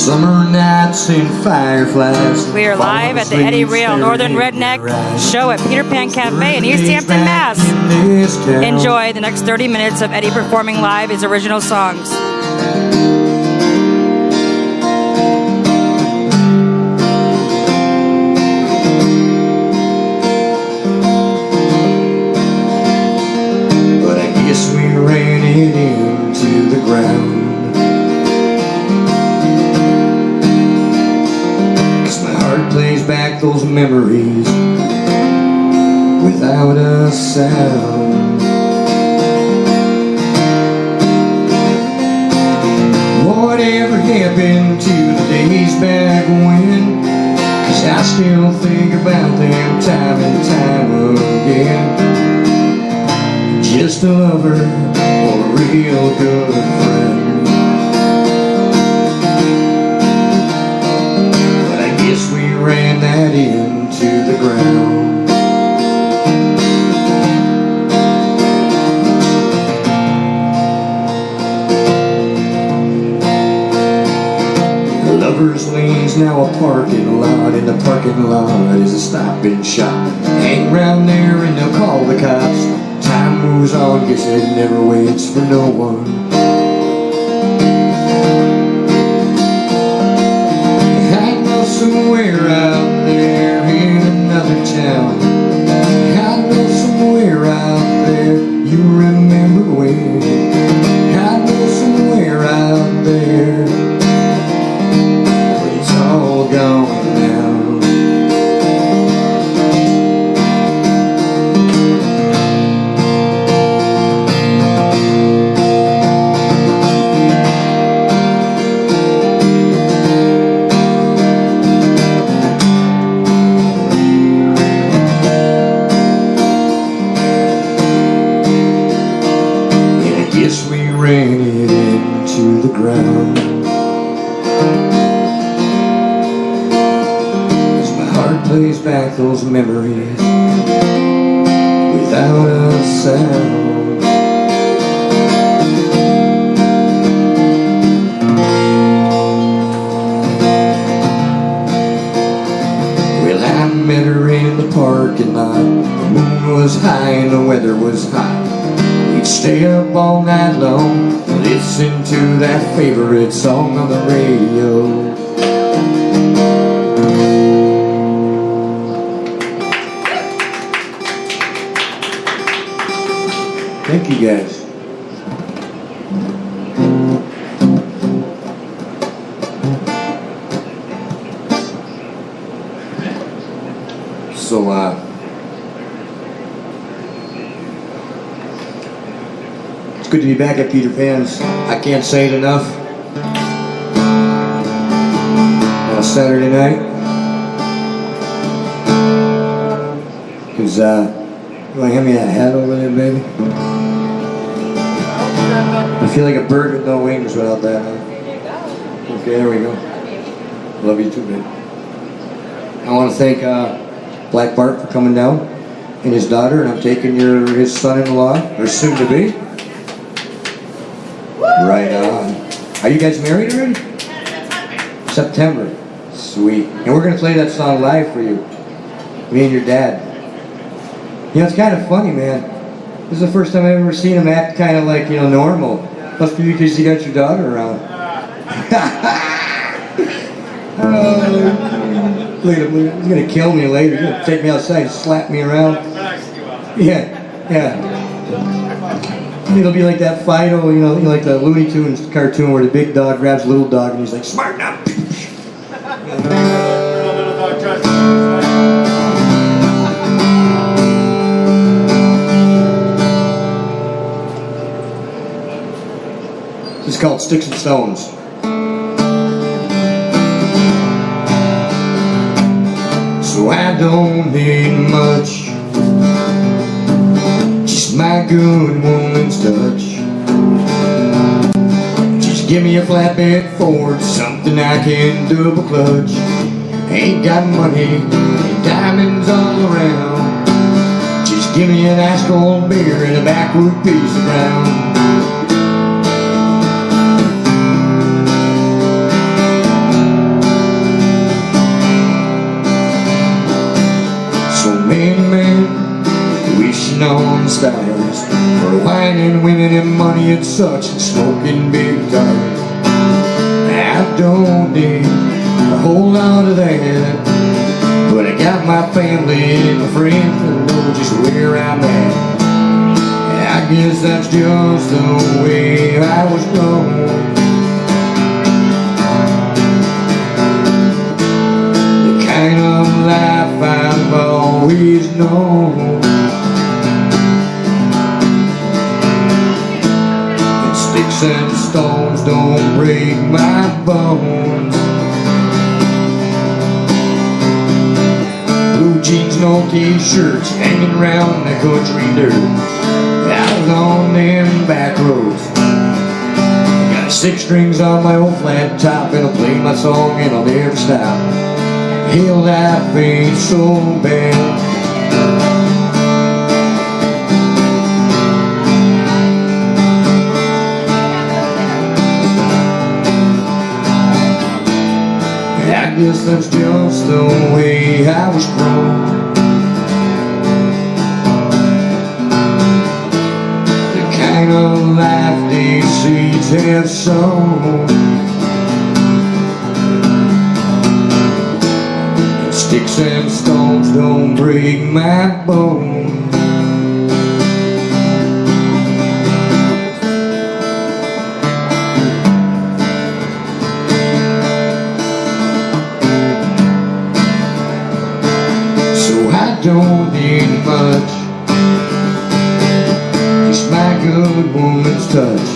Summer nights and fireflies. We are live at the Eddie Riel Northern Redneck Show at Peter Pan Cafe in East Hampton, Mass. Enjoy the next 30 minutes of Eddie performing live his original songs. But I guess we ran it into the ground. Plays back those memories without a sound. Whatever happened to the days back when? 'Cause I still think about them time and time again. Just a lover or a real good friend. Ran that into the ground. The Lover's Lane's now a parking lot. In the parking lot is a stop and shop. Hang round there and they'll call the cops. Time moves on, guess it never waits for no one. Somewhere out there in another town, I know somewhere out there you remember when. I know somewhere out there, but it's all gone now. Ran it into the ground. As my heart plays back those memories without a sound. Well, I met her in the parking lot. The moon was high and the weather was hot. Stay up all night long, listen to that favorite song on the radio. Thank you guys. So good to be back at Peter Pan's. I can't say it enough. On a Saturday night. Cause you wanna hand me that hat over there, baby? I feel like a bird with no wings without that. Huh? Okay, there we go. Love you too, baby. I want to thank Black Bart for coming down and his daughter, and I'm taking his son-in-law, or soon-to-be. Right on. Are you guys married already? September. Sweet. And we're going to play that song live for you. Me and your dad. You know, it's kind of funny, man. This is the first time I've ever seen him act kind of like, normal. Must be because you got your daughter around. Look at him. He's going to kill me later. He's going to take me outside and slap me around. Yeah. It'll be like that Fido, like the Looney Tunes cartoon where the big dog grabs the little dog and he's like, "Smart now." This is called Sticks and Stones. So I don't need much, just my good woman's touch. Just give me a flatbed Ford, something I can double clutch. Ain't got money and diamonds all around. Just give me an ice cold beer and a backwood piece of ground. whining women and money and such, and smoking big tires. I don't need a whole lot of that, but I got my family and my friends that know just where I'm at. I guess that's just the way I was born. The kind of life I've always known. And sticks and stones don't break my bones. Blue jeans, no t-shirts, hanging around the country dirt. Out on them back roads. Got 6 strings on my old flat top, and I'll play my song and I'll never stop. Hell, life ain't so bad. I guess that's just the way I was grown. Kind of life these seeds have sown. And sticks and stones don't break my bones. So I don't need much, my good woman's touch.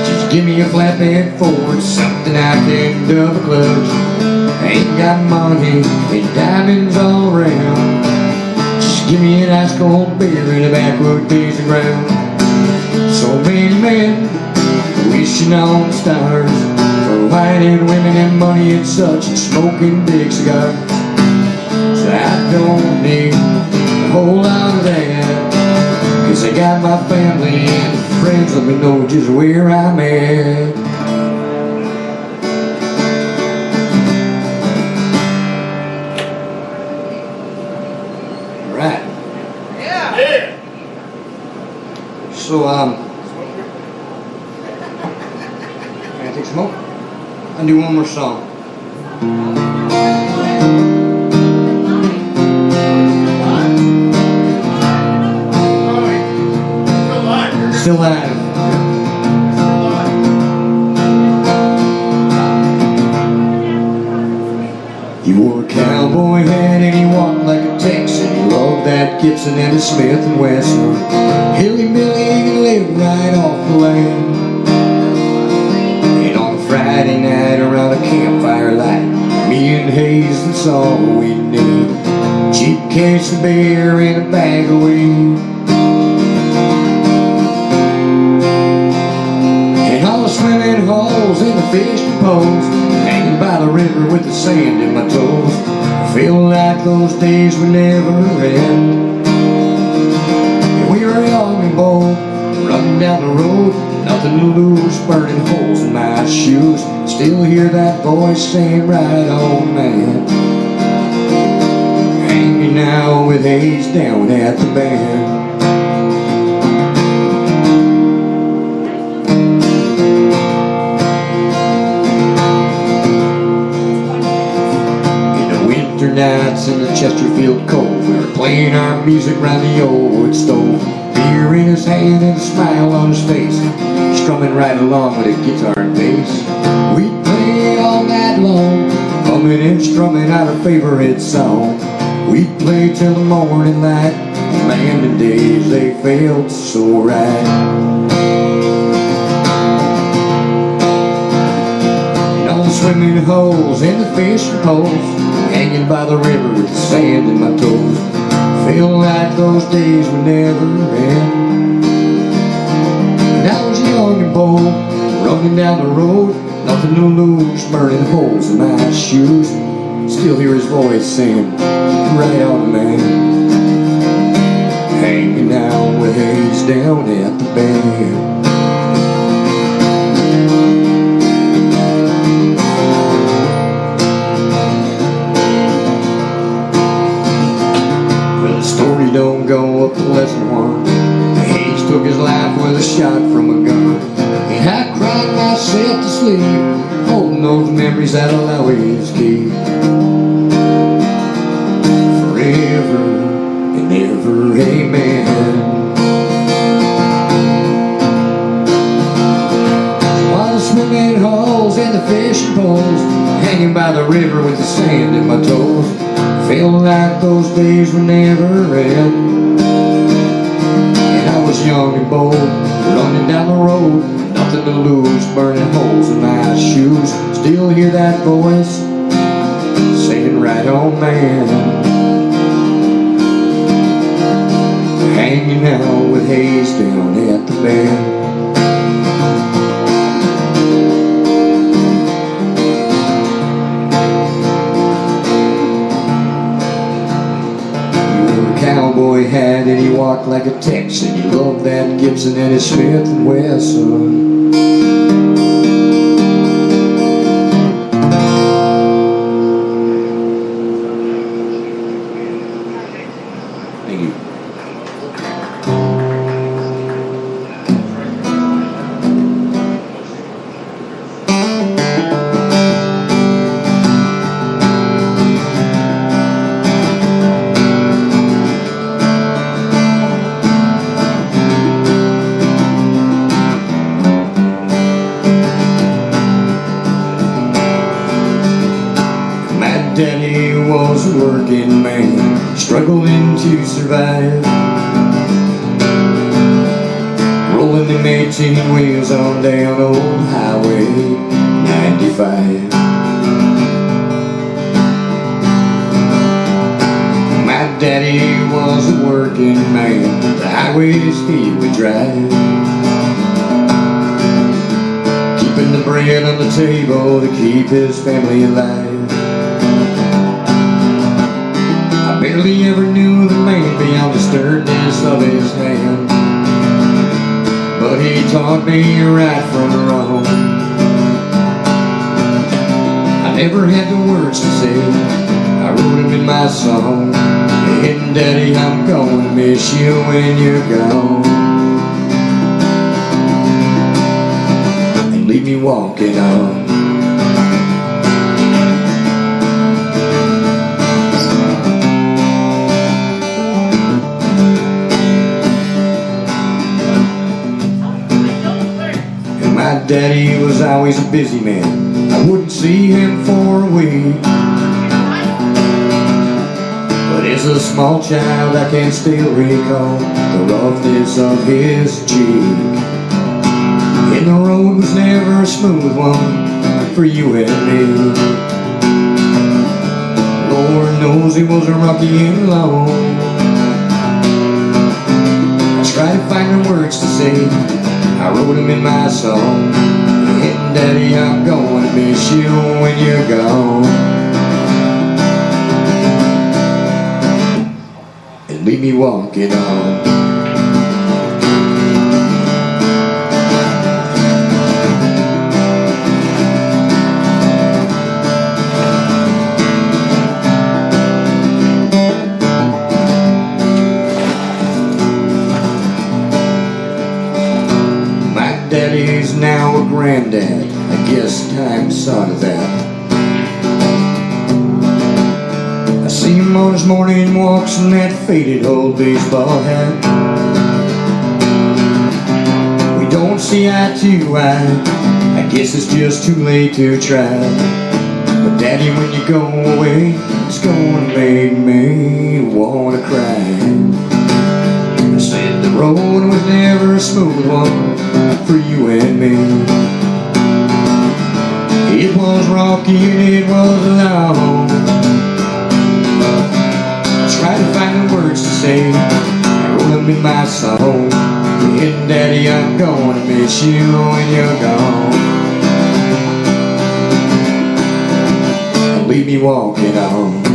Just give me a flatbed Ford, something I can double clutch. Ain't got money and diamonds all around. Just give me an ice cold beer in a backwood piece of ground. So many men wishing on stars, for whining women and money and such, and smoking big cigars. So I don't need a whole lot of that, 'cause I got my family and friends, let me know just where I'm at. Right. Yeah. So, can I take some more? I'll do one more song. Still alive. He wore a cowboy hat and he walked like a Texan. He loved that Gibson and the Smith and Wesson. Hilly Billy, he lived right off the land. And on a Friday night around a campfire light, me and Hayes, that's all we need. Cheap case of beer and a bag of weed. Swimming holes in the fishing poles, hanging by the river with the sand in my toes. I feel like those days would never end. And we were young and bold, running down the road, nothing to lose, burning holes in my shoes. Still hear that voice saying, right on, man. Hanging out with Hayes down at the band. Nights in the Chesterfield cold, we were playing our music round the old wood stove. Beer in his hand and a smile on his face, strumming right along with a guitar and bass. We'd play all night long, humming and strumming out our favorite song. We'd play till the morning light, man, the days they felt so right. And all the swimming holes and the fishing poles, hanging by the river with the sand in my toes. Feel like those days would never end. And I was young and bold, running down the road, nothing to lose, burning holes in my shoes. Still hear his voice saying, right on, man. Hanging out with Hayes down at the band. Don't go a pleasant one. memories that I'll always keep. Forever and ever, amen. While the swimming holes and the fishing poles, hanging by the river with the sand in my toes, felt like those days were never end. And I was young and bold, running down the road, nothing to lose, burning holes in my shoes. Still hear that voice saying, right on, man. Hanging out with Hayes down at the bend. Cowboy hat and he walked like a Texan. He loved that Gibson and his Smith and Wesson. Thank you. Daddy was a working man, struggling to survive, rolling them 18 wheels on down old Highway 95. My daddy was a working man, the highways he would drive, keeping the bread on the table to keep his family alive. Barely ever knew the man beyond the sternness of his hand, but he taught me right from wrong. I never had the words to say, I wrote them in my song. And Daddy, I'm gonna miss you when you're gone, and leave me walking on. My daddy was always a busy man, I wouldn't see him for a week. But as a small child I can still recall the roughness of his cheek. And the road was never a smooth one for you and me. Lord knows it was rocky and long. I tried to find the words to say, I wrote them in my song. And Daddy, I'm gonna miss you when you're gone, and leave me walking on. Daddy's now a granddad, I guess time saw to that. I see him on his morning walks in that faded old baseball hat. We don't see eye to eye, I guess it's just too late to try. But Daddy, when you go away, it's gonna make me wanna cry. I said the road was never a smooth one for you and me. It was rocky and it was long. I tried to find the words to say, I wrote them in my song. And Daddy, I'm gonna miss you when you're gone, and leave me walking on.